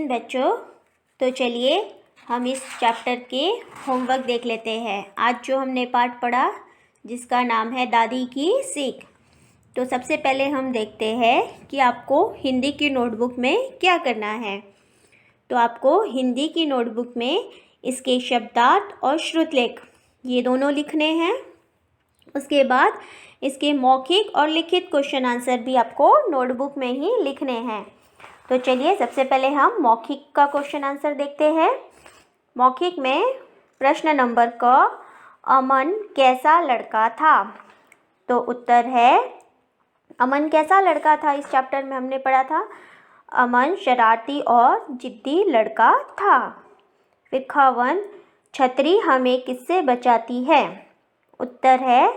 दिन बच्चों। तो चलिए हम इस चैप्टर के होमवर्क देख लेते हैं। आज जो हमने पाठ पढ़ा जिसका नाम है दादी की सीख। तो सबसे पहले हम देखते हैं कि आपको हिंदी की नोटबुक में क्या करना है। तो आपको हिंदी की नोटबुक में इसके शब्दार्थ और श्रुतलेख ये दोनों लिखने हैं। उसके बाद इसके मौखिक और लिखित क्वेश्चन आंसर भी आपको नोटबुक में ही लिखने हैं। तो चलिए सबसे पहले हम मौखिक का क्वेश्चन आंसर देखते हैं। मौखिक में प्रश्न नंबर क, अमन कैसा लड़का था। तो उत्तर है अमन कैसा लड़का था। इस चैप्टर में हमने पढ़ा था अमन शरारती और जिद्दी लड़का था। फिर ख वन, छतरी हमें किससे बचाती है। उत्तर है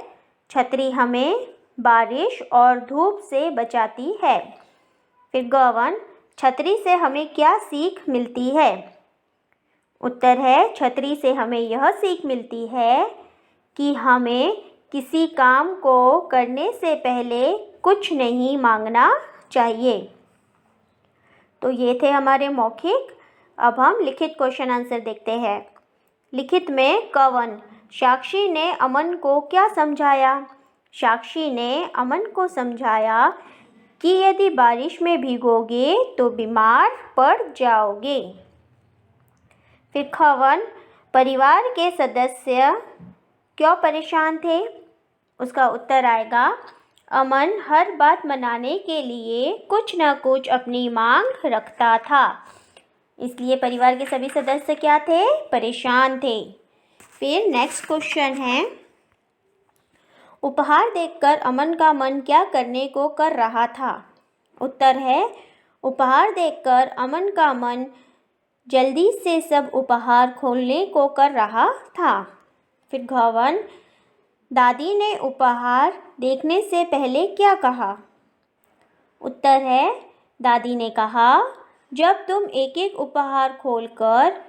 छतरी हमें बारिश और धूप से बचाती है। फिर ग वन, छतरी से हमें क्या सीख मिलती है। उत्तर है छतरी से हमें यह सीख मिलती है कि हमें किसी काम को करने से पहले कुछ नहीं मांगना चाहिए। तो ये थे हमारे मौखिक। अब हम लिखित क्वेश्चन आंसर देखते हैं। लिखित में क वन, साक्षी ने अमन को क्या समझाया। साक्षी ने अमन को समझाया कि यदि बारिश में भीगोगे तो बीमार पड़ जाओगे। फिर ख वन, परिवार के सदस्य क्यों परेशान थे। उसका उत्तर आएगा अमन हर बात मनाने के लिए कुछ न कुछ अपनी मांग रखता था, इसलिए परिवार के सभी सदस्य क्या थे, परेशान थे। फिर नेक्स्ट क्वेश्चन है, उपहार देखकर अमन का मन क्या करने को कर रहा था। उत्तर है उपहार देखकर अमन का मन जल्दी से सब उपहार खोलने को कर रहा था। फिर घ वन, दादी ने उपहार देखने से पहले क्या कहा। उत्तर है दादी ने कहा जब तुम एक एक उपहार खोलकर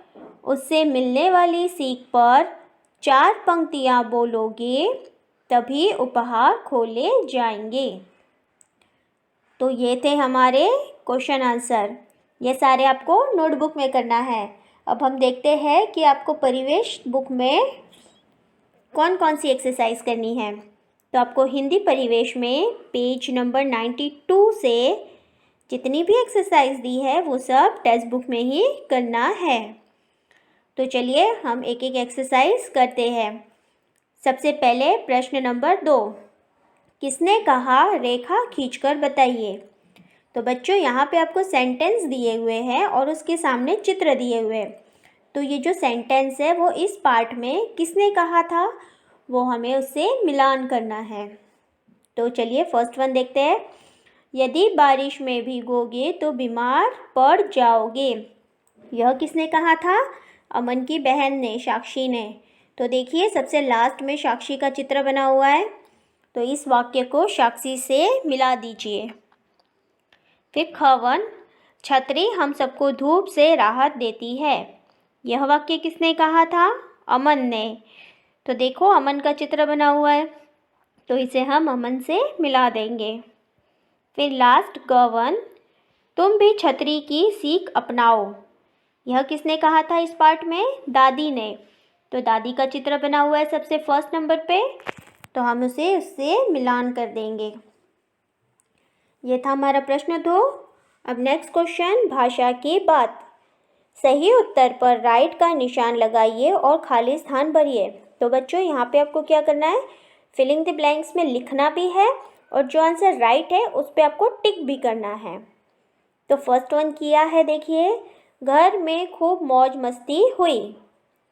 उससे मिलने वाली सीख पर 4 पंक्तियाँ बोलोगे तभी उपहार खोले जाएंगे। तो ये थे हमारे क्वेश्चन आंसर। ये सारे आपको नोटबुक में करना है। अब हम देखते हैं कि आपको परिवेश बुक में कौन कौन सी एक्सरसाइज करनी है। तो आपको हिंदी परिवेश में पेज नंबर 92 से जितनी भी एक्सरसाइज दी है वो सब टेक्स्ट बुक में ही करना है। तो चलिए हम एक एक एक्सरसाइज करते हैं। सबसे पहले प्रश्न नंबर 2, किसने कहा रेखा खींचकर बताइए। तो बच्चों यहाँ पे आपको सेंटेंस दिए हुए हैं और उसके सामने चित्र दिए हुए हैं। तो ये जो सेंटेंस है वो इस पार्ट में किसने कहा था वो हमें उससे मिलान करना है। तो चलिए फर्स्ट वन देखते हैं, यदि बारिश में भीगोगे तो बीमार पड़ जाओगे। यह किसने कहा था, अमन की बहन ने, साक्षी ने। तो देखिए सबसे लास्ट में साक्षी का चित्र बना हुआ है, तो इस वाक्य को साक्षी से मिला दीजिए। फिर ख वन, छतरी हम सबको धूप से राहत देती है। यह वाक्य किसने कहा था, अमन ने। तो देखो अमन का चित्र बना हुआ है, तो इसे हम अमन से मिला देंगे। फिर लास्ट ग वन, तुम भी छतरी की सीख अपनाओ। यह किसने कहा था इस पार्ट में, दादी ने। तो दादी का चित्र बना हुआ है सबसे फर्स्ट नंबर पे, तो हम उसे उससे मिलान कर देंगे। ये था हमारा प्रश्न 2। अब नेक्स्ट क्वेश्चन, भाषा की बात। सही उत्तर पर राइट का निशान लगाइए और खाली स्थान भरिए। तो बच्चों यहाँ पे आपको क्या करना है, फिलिंग द ब्लैंक्स में लिखना भी है और जो आंसर राइट है उस पर आपको टिक भी करना है। तो फर्स्ट वन किया है, देखिए घर में खूब मौज मस्ती हुई।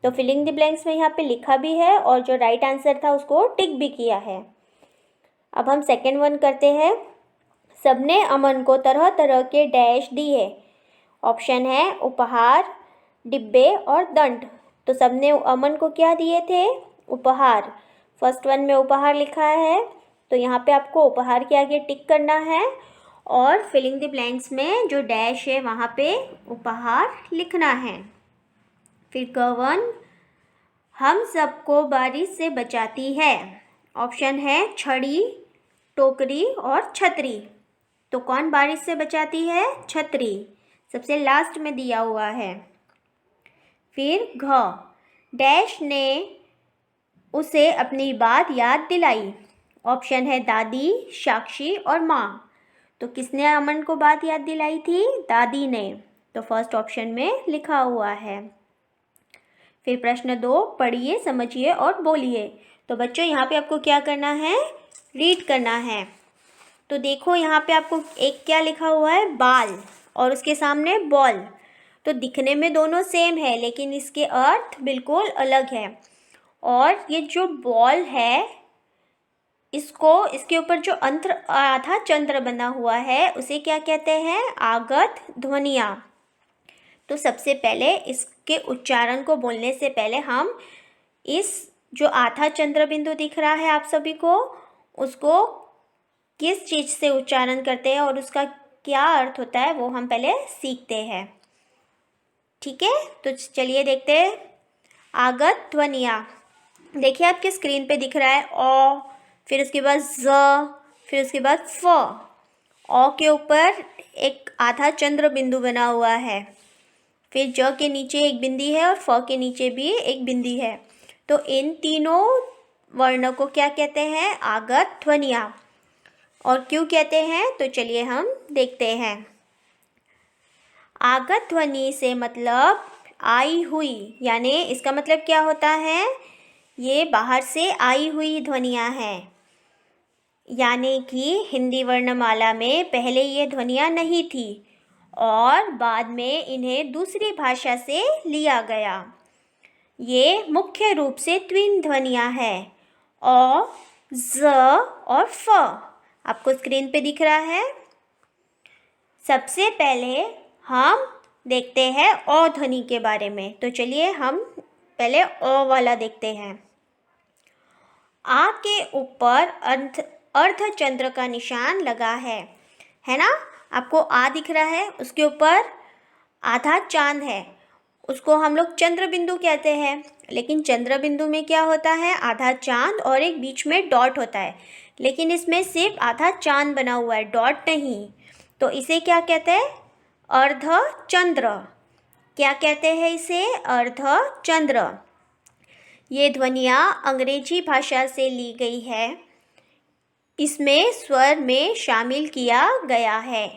तो फिलिंग द ब्लैंक्स में यहाँ पे लिखा भी है और जो राइट आंसर था उसको टिक भी किया है। अब हम सेकेंड वन करते हैं, सबने अमन को तरह तरह के डैश दिए। ऑप्शन है उपहार, डिब्बे और दंड। तो सबने अमन को क्या दिए थे, उपहार। फर्स्ट वन में उपहार लिखा है, तो यहाँ पे आपको उपहार के आगे टिक करना है और फिलिंग द ब्लैंक्स में जो डैश है वहाँ पे उपहार लिखना है। फिर क वन, हम सबको बारिश से बचाती है। ऑप्शन है छड़ी, टोकरी और छतरी। तो कौन बारिश से बचाती है, छतरी। सबसे लास्ट में दिया हुआ है। फिर घ, डैश ने उसे अपनी बात याद दिलाई। ऑप्शन है दादी, साक्षी और माँ। तो किसने अमन को बात याद दिलाई थी? दादी ने। तो फर्स्ट ऑप्शन में लिखा हुआ है। फिर प्रश्न 2, पढ़िए, समझिए और बोलिए। तो बच्चों यहाँ पे आपको क्या करना है? रीड करना है। तो देखो यहाँ पे आपको एक क्या लिखा हुआ है? बाल, और उसके सामने बॉल। तो दिखने में दोनों सेम है, लेकिन इसके अर्थ बिल्कुल अलग है। और ये जो बॉल है, इसके ऊपर जो आधा चंद्र बना हुआ है, उसे क्या कहते हैं? आगत ध्वनियाँ। तो सबसे पहले इसके उच्चारण को बोलने से पहले हम इस जो आधा चंद्र बिंदु दिख रहा है आप सभी को, उसको किस चीज़ से उच्चारण करते हैं और उसका क्या अर्थ होता है वो हम पहले सीखते हैं। ठीक है, तो चलिए देखते हैं। आगत ध्वनियाँ, देखिए आपके स्क्रीन पे दिख रहा है ओ, फिर उसके बाद ज, फिर उसके बाद फ। ओ के ऊपर एक आधा चंद्र बिंदु बना हुआ है, फिर ज के नीचे एक बिंदी है और फ के नीचे भी एक बिंदी है। तो इन तीनों वर्णों को क्या कहते हैं? आगत ध्वनियाँ। और क्यों कहते हैं? तो चलिए हम देखते हैं। आगत ध्वनि से मतलब आई हुई, यानी इसका मतलब क्या होता है? ये बाहर से आई हुई ध्वनियाँ हैं, यानी कि हिंदी वर्णमाला में पहले ये ध्वनियाँ नहीं थी और बाद में इन्हें दूसरी भाषा से लिया गया। ये मुख्य रूप से त्विन ध्वनियाँ हैं, अ, ज और फ। आपको स्क्रीन पे दिख रहा है। सबसे पहले हम देखते हैं अ ध्वनि के बारे में। तो चलिए हम पहले अ वाला देखते हैं। आ के ऊपर अर्धचंद्र का निशान लगा है ना? आपको आ दिख रहा है, उसके ऊपर आधा चांद है, उसको हम लोग चंद्र बिंदु कहते हैं। लेकिन चंद्र बिंदु में क्या होता है? आधा चांद और एक बीच में डॉट होता है, लेकिन इसमें सिर्फ आधा चांद बना हुआ है, डॉट नहीं। तो इसे क्या कहते हैं? अर्धचंद्र। क्या कहते हैं इसे? अर्धचंद्र। ये ध्वनियाँ अंग्रेजी भाषा से ली गई है, इसमें स्वर में शामिल किया गया है।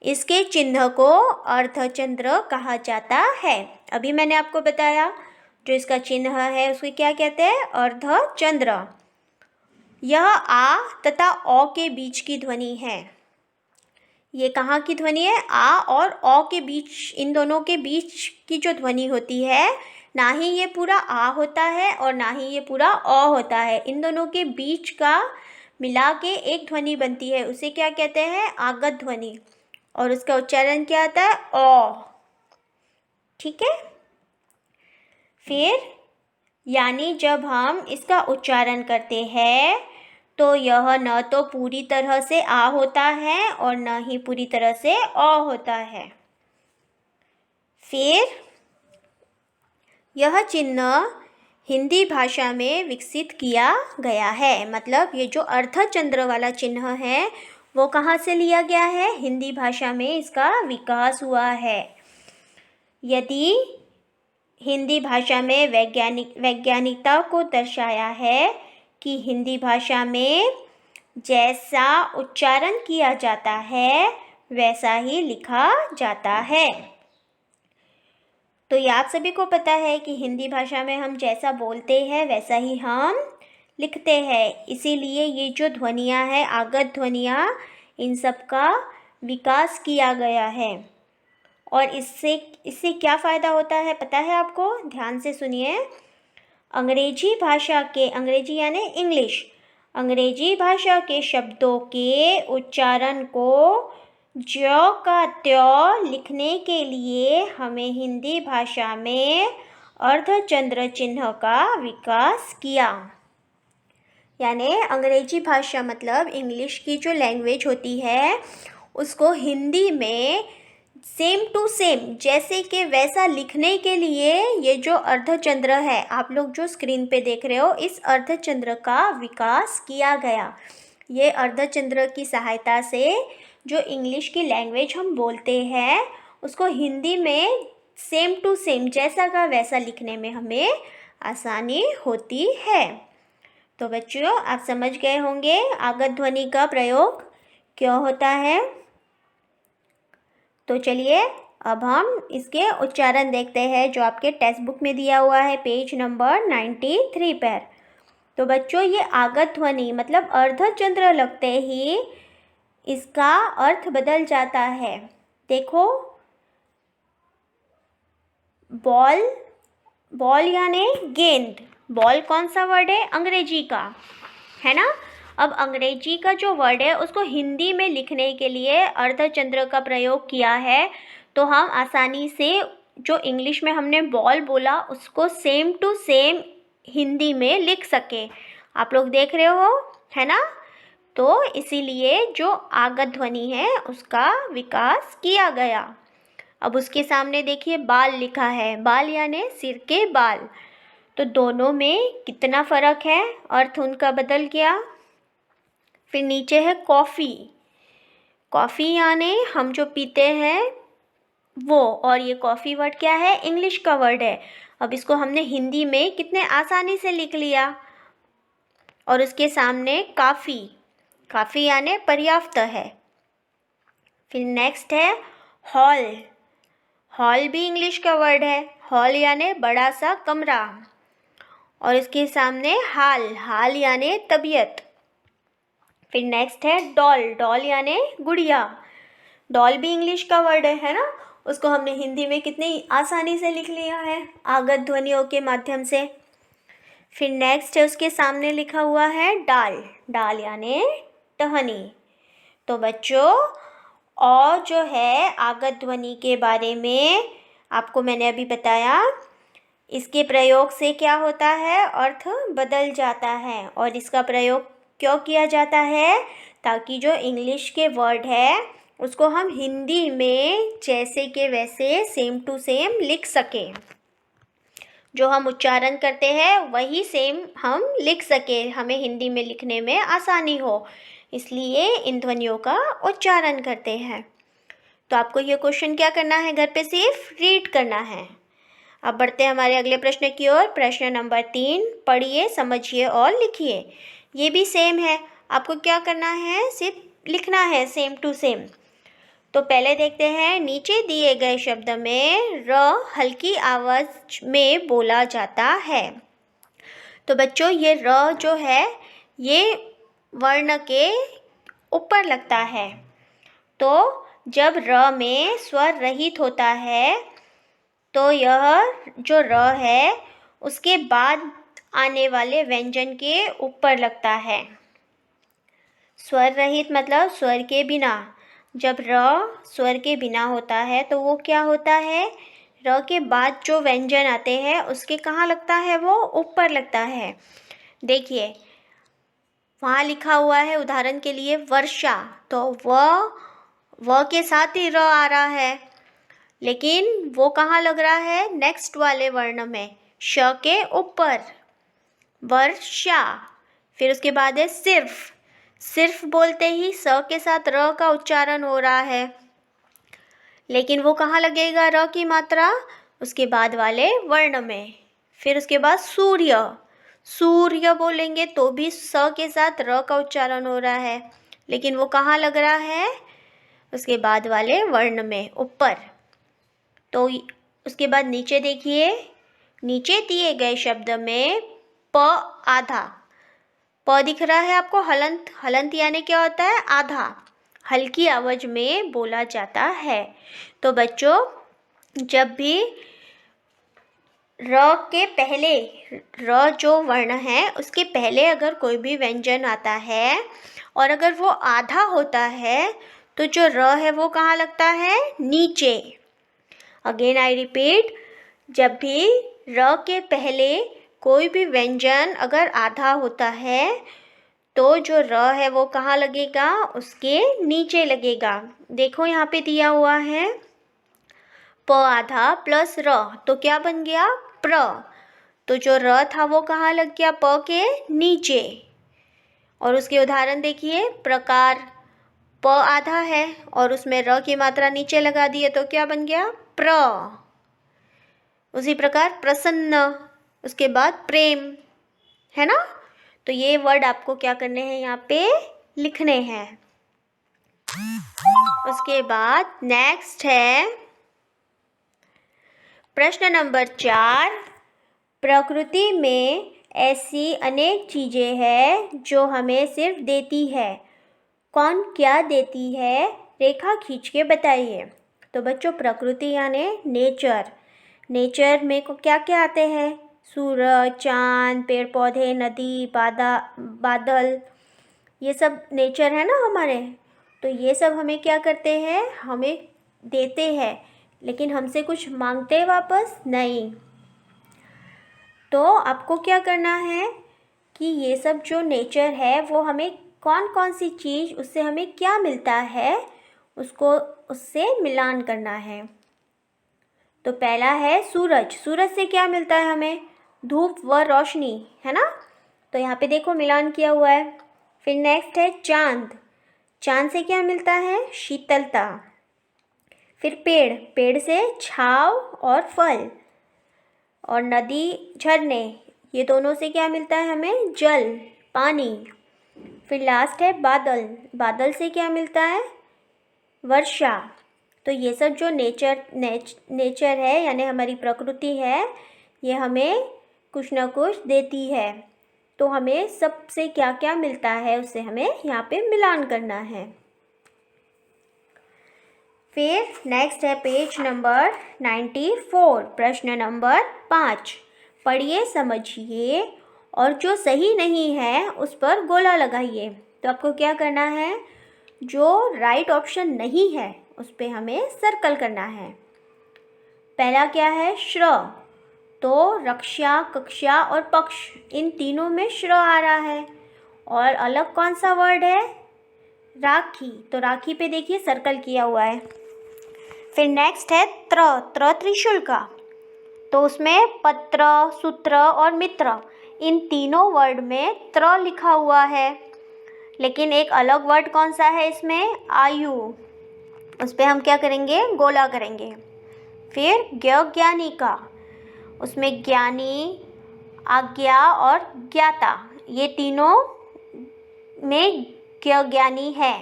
इसके चिन्ह को अर्धचंद्र कहा जाता है। अभी मैंने आपको बताया जो इसका चिन्ह है उसको क्या कहते हैं? अर्धचंद्र। यह आ तथा ओ के बीच की ध्वनि है। ये कहाँ की ध्वनि है? आ और ओ के बीच, इन दोनों के बीच की जो ध्वनि होती है, ना ही ये पूरा आ होता है और ना ही ये पूरा अ होता है, इन दोनों के बीच का मिला के एक ध्वनि बनती है, उसे क्या कहते हैं? आगत ध्वनि। और उसका उच्चारण क्या आता है? ओ। ठीक है। फिर यानी जब हम इसका उच्चारण करते हैं तो यह न तो पूरी तरह से आ होता है और न ही पूरी तरह से अ होता है। फिर यह चिन्ह हिंदी भाषा में विकसित किया गया है। मतलब ये जो अर्धचंद्र वाला चिन्ह है वो कहाँ से लिया गया है? हिंदी भाषा में इसका विकास हुआ है। यदि हिंदी भाषा में वैज्ञानिकता को दर्शाया है कि हिंदी भाषा में जैसा उच्चारण किया जाता है वैसा ही लिखा जाता है। तो ये आप सभी को पता है कि हिंदी भाषा में हम जैसा बोलते हैं वैसा ही हम लिखते हैं। इसीलिए ये जो ध्वनियाँ हैं, आगत ध्वनियाँ, इन सब का विकास किया गया है। और इससे क्या फ़ायदा होता है पता है आपको? ध्यान से सुनिए। अंग्रेजी यानी इंग्लिश, अंग्रेजी भाषा के शब्दों के उच्चारण को ज्यों का त्यों लिखने के लिए हमें हिंदी भाषा में अर्धचंद्र चिन्ह का विकास किया। यानी अंग्रेजी भाषा मतलब इंग्लिश की जो लैंग्वेज होती है उसको हिंदी में सेम टू सेम जैसे कि वैसा लिखने के लिए ये जो अर्धचंद्र है, आप लोग जो स्क्रीन पे देख रहे हो, इस अर्धचंद्र का विकास किया गया। ये अर्धचंद्र की सहायता से जो इंग्लिश की लैंग्वेज हम बोलते हैं उसको हिंदी में सेम टू सेम जैसा का वैसा लिखने में हमें आसानी होती है। तो बच्चों आप समझ गए होंगे आगत ध्वनि का प्रयोग क्यों होता है। तो चलिए अब हम इसके उच्चारण देखते हैं जो आपके टेक्स्ट बुक में दिया हुआ है पेज नंबर 93 पर। तो बच्चों ये आगत ध्वनि मतलब अर्धचंद्र लगते ही इसका अर्थ बदल जाता है। देखो बॉल, बॉल यानी गेंद। बॉल कौन सा वर्ड है? अंग्रेजी का है ना। अब अंग्रेजी का जो वर्ड है उसको हिंदी में लिखने के लिए अर्धचंद्र का प्रयोग किया है, तो हम आसानी से जो इंग्लिश में हमने बॉल बोला उसको सेम टू सेम हिंदी में लिख सके। आप लोग देख रहे हो है ना। तो इसीलिए जो आगत ध्वनि है उसका विकास किया गया। अब उसके सामने देखिए बाल लिखा है, बाल यानी सिर के बाल। तो दोनों में कितना फ़र्क है, अर्थ उनका बदल गया। फिर नीचे है कॉफ़ी, कॉफ़ी यानी हम जो पीते हैं वो, और ये कॉफ़ी वर्ड क्या है? इंग्लिश का वर्ड है। अब इसको हमने हिंदी में कितने आसानी से लिख लिया। और उसके सामने काफ़ी, काफ़ी यानी पर्याप्त है। फिर नेक्स्ट है हॉल, हॉल भी इंग्लिश का वर्ड है। हॉल यानी बड़ा सा कमरा। और इसके सामने हाल, हाल यानी तबीयत। फिर नेक्स्ट है डॉल, डॉल यानी गुड़िया। डॉल भी इंग्लिश का वर्ड है ना। उसको हमने हिंदी में कितनी आसानी से लिख लिया है आगत ध्वनियों के माध्यम से। फिर नेक्स्ट है उसके सामने लिखा हुआ है डाल, डाल यानी टहनी। तो बच्चों और जो है आगत ध्वनि के बारे में आपको मैंने अभी बताया, इसके प्रयोग से क्या होता है? अर्थ बदल जाता है। और इसका प्रयोग क्यों किया जाता है? ताकि जो इंग्लिश के वर्ड है उसको हम हिंदी में जैसे के वैसे सेम टू सेम लिख सकें। जो हम उच्चारण करते हैं वही सेम हम लिख सकें, हमें हिंदी में लिखने में आसानी हो, इसलिए इन ध्वनियों का उच्चारण करते हैं। तो आपको ये क्वेश्चन क्या करना है? घर पे सिर्फ रीड करना है। अब बढ़ते हैं हमारे अगले प्रश्न की ओर। प्रश्न नंबर 3, पढ़िए, समझिए और लिखिए। ये भी सेम है, आपको क्या करना है? सिर्फ लिखना है सेम टू सेम। तो पहले देखते हैं नीचे दिए गए शब्द में र हल्की आवाज में बोला जाता है। तो बच्चों ये र जो है ये वर्ण के ऊपर लगता है। तो जब र में स्वर रहित होता है तो यह जो र है उसके बाद आने वाले व्यंजन के ऊपर लगता है। स्वर रहित मतलब स्वर के बिना। जब र स्वर के बिना होता है तो वो क्या होता है? र के बाद जो व्यंजन आते हैं उसके कहाँ लगता है? वो ऊपर लगता है। देखिए वहाँ लिखा हुआ है उदाहरण के लिए वर्षा, तो व के साथ ही र आ रहा है, लेकिन वो कहाँ लग रहा है? नेक्स्ट वाले वर्ण में, श के ऊपर, वर्षा। फिर उसके बाद है सिर्फ, सिर्फ बोलते ही स के साथ र का उच्चारण हो रहा है, लेकिन वो कहाँ लगेगा र की मात्रा? उसके बाद वाले वर्ण में। फिर उसके बाद सूर्य, सूर्य बोलेंगे तो भी स के साथ र का उच्चारण हो रहा है, लेकिन वो कहाँ लग रहा है? उसके बाद वाले वर्ण में, ऊपर। तो उसके बाद नीचे देखिए, नीचे दिए गए शब्द में प आधा, प दिख रहा है आपको? हलंत, हलंत यानी क्या होता है? आधा, हल्की आवाज में बोला जाता है। तो बच्चों जब भी र के पहले, र जो वर्ण है उसके पहले अगर कोई भी व्यंजन आता है और अगर वो आधा होता है तो जो र है वो कहाँ लगता है? नीचे। अगेन आई रिपीट, जब भी र के पहले कोई भी व्यंजन अगर आधा होता है तो जो र है वो कहाँ लगेगा? उसके नीचे लगेगा। देखो यहाँ पे दिया हुआ है प आधा प्लस र, तो क्या बन गया? प्र। तो जो र था वो कहाँ लग गया? प के नीचे। और उसके उदाहरण देखिए, प्रकार, प आधा है और उसमें र की मात्रा नीचे लगा दिए तो क्या बन गया? प्र। उसी प्रकार प्रसन्न, उसके बाद प्रेम, है ना? तो ये वर्ड आपको क्या करने हैं? यहाँ पे लिखने हैं। उसके बाद नेक्स्ट है प्रश्न नंबर 4। प्रकृति में ऐसी अनेक चीज़ें हैं जो हमें सिर्फ देती है। कौन क्या देती है? रेखा खींच के बताइए। तो बच्चों, प्रकृति यानी नेचर। नेचर में को क्या क्या आते हैं? सूरज, चांद, पेड़ पौधे, नदी, बादल, ये सब नेचर है ना हमारे। तो ये सब हमें क्या करते हैं? हमें देते हैं, लेकिन हमसे कुछ मांगते वापस नहीं। तो आपको क्या करना है कि ये सब जो नेचर है वो हमें कौन कौन सी चीज़, उससे हमें क्या मिलता है, उसको उससे मिलान करना है। तो पहला है सूरज। सूरज से क्या मिलता है हमें? धूप व रोशनी, है ना? तो यहाँ पे देखो मिलान किया हुआ है। फिर नेक्स्ट है चांद। चांद से क्या मिलता है? शीतलता। फिर पेड़, पेड़ से छांव और फल। और नदी, झरने, ये दोनों से क्या मिलता है हमें? जल, पानी। फिर लास्ट है बादल। बादल से क्या मिलता है? वर्षा। तो ये सब जो नेचर है यानी हमारी प्रकृति है, ये हमें कुछ ना कुछ देती है। तो हमें सबसे क्या क्या मिलता है उससे हमें यहाँ पे मिलान करना है। फिर नेक्स्ट है पेज नंबर 94, प्रश्न नंबर 5। पढ़िए, समझिए और जो सही नहीं है उस पर गोला लगाइए। तो आपको क्या करना है? जो राइट ऑप्शन नहीं है उस पर हमें सर्कल करना है। पहला क्या है? श्र। तो रक्षा, कक्षा और पक्ष, इन तीनों में श्र आ रहा है। और अलग कौन सा वर्ड है? राखी। तो राखी पे देखिए सर्कल किया हुआ है। फिर नेक्स्ट है त्र त्रिशूल का। तो उसमें पत्र, सूत्र और मित्र, इन तीनों वर्ड में त्र लिखा हुआ है। लेकिन एक अलग वर्ड कौन सा है इसमें? आयु। उस पर हम क्या करेंगे? गोला करेंगे। फिर ज्ञानी का, उसमें ज्ञानी, आज्ञा और ज्ञाता, ये तीनों में ज्ञानी है।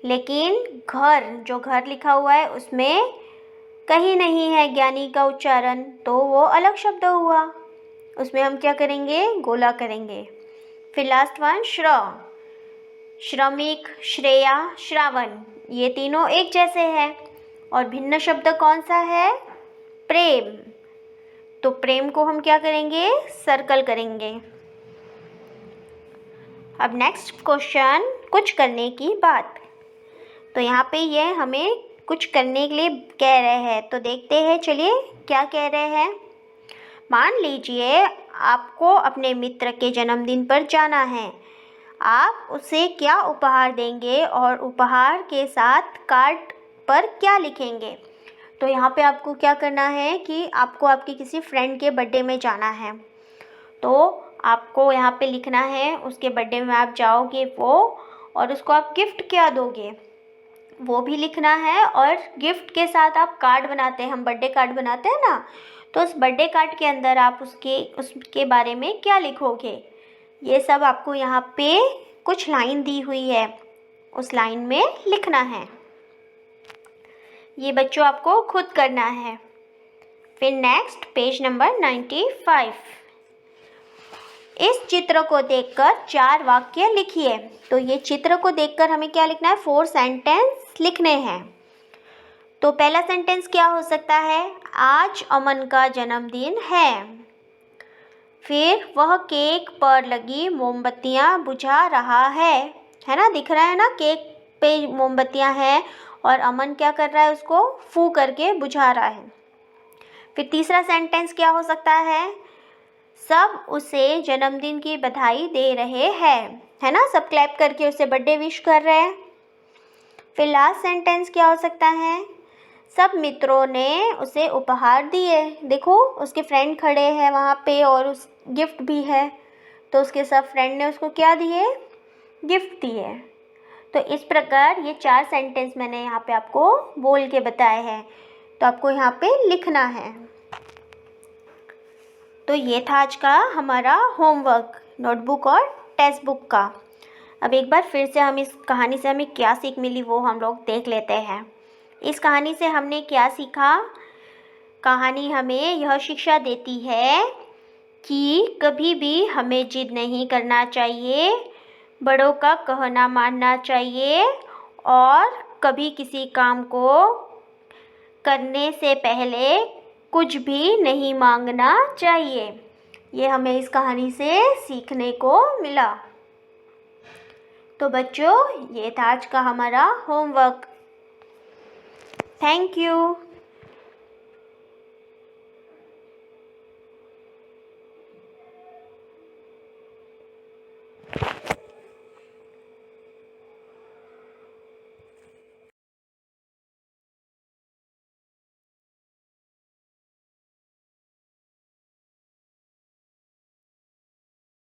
लेकिन घर, जो घर लिखा हुआ है उसमें कहीं नहीं है ज्ञानी का उच्चारण, तो वो अलग शब्द हुआ। उसमें हम क्या करेंगे? गोला करेंगे। फिर लास्ट वन श्र। श्रमिक, श्रेया, श्रावण, ये तीनों एक जैसे हैं। और भिन्न शब्द कौन सा है? प्रेम। तो प्रेम को हम क्या करेंगे? सर्कल करेंगे। अब नेक्स्ट क्वेश्चन, कुछ करने की बात। तो यहाँ पे ये हमें कुछ करने के लिए कह रहे हैं, तो देखते हैं चलिए क्या कह रहे हैं। मान लीजिए आपको अपने मित्र के जन्मदिन पर जाना है। आप उसे क्या उपहार देंगे और उपहार के साथ कार्ड पर क्या लिखेंगे? तो यहाँ पे आपको क्या करना है कि आपको आपके किसी फ्रेंड के बर्थडे में जाना है। तो आपको यहाँ पे लिखना है, उसके बर्थडे में आप जाओगे वो, और उसको आप गिफ्ट क्या दोगे वो भी लिखना है। और गिफ्ट के साथ आप कार्ड बनाते हैं, हम बर्थडे कार्ड बनाते हैं ना, तो उस बर्थडे कार्ड के अंदर आप उसके बारे में क्या लिखोगे, ये सब आपको यहाँ पे कुछ लाइन दी हुई है, उस लाइन में लिखना है। ये बच्चों आपको खुद करना है। फिर नेक्स्ट पेज नंबर 95। इस चित्र को देखकर 4 वाक्य लिखिए। तो ये चित्र को देखकर हमें क्या लिखना है? 4 सेंटेंस लिखने हैं। तो पहला सेंटेंस क्या हो सकता है? आज अमन का जन्मदिन है। फिर वह केक पर लगी मोमबत्तियां बुझा रहा है ना? दिख रहा है ना, केक पे मोमबत्तियां हैं और अमन क्या कर रहा है? उसको फू करके बुझा रहा है। फिर तीसरा सेंटेंस क्या हो सकता है? सब उसे जन्मदिन की बधाई दे रहे हैं, है ना? सब क्लैप करके उसे बर्थडे विश कर रहे हैं। फिर लास्ट सेंटेंस क्या हो सकता है? सब मित्रों ने उसे उपहार दिए। देखो उसके फ्रेंड खड़े हैं वहाँ पे और उस गिफ्ट भी है, तो उसके सब फ्रेंड ने उसको क्या दिए? गिफ्ट दिए। तो इस प्रकार ये 4 सेंटेंस मैंने यहाँ पे आपको बोल के बताए हैं, तो आपको यहाँ पे लिखना है। तो ये था आज का हमारा होमवर्क नोटबुक और टेक्स्ट बुक का। अब एक बार फिर से हम इस कहानी से हमें क्या सीख मिली वो हम लोग देख लेते हैं। इस कहानी से हमने क्या सीखा? कहानी हमें यह शिक्षा देती है कि कभी भी हमें जिद नहीं करना चाहिए, बड़ों का कहना मानना चाहिए और कभी किसी काम को करने से पहले कुछ भी नहीं मांगना चाहिए। ये हमें इस कहानी से सीखने को मिला। तो बच्चों, ये था आज का हमारा होमवर्क। Thank you.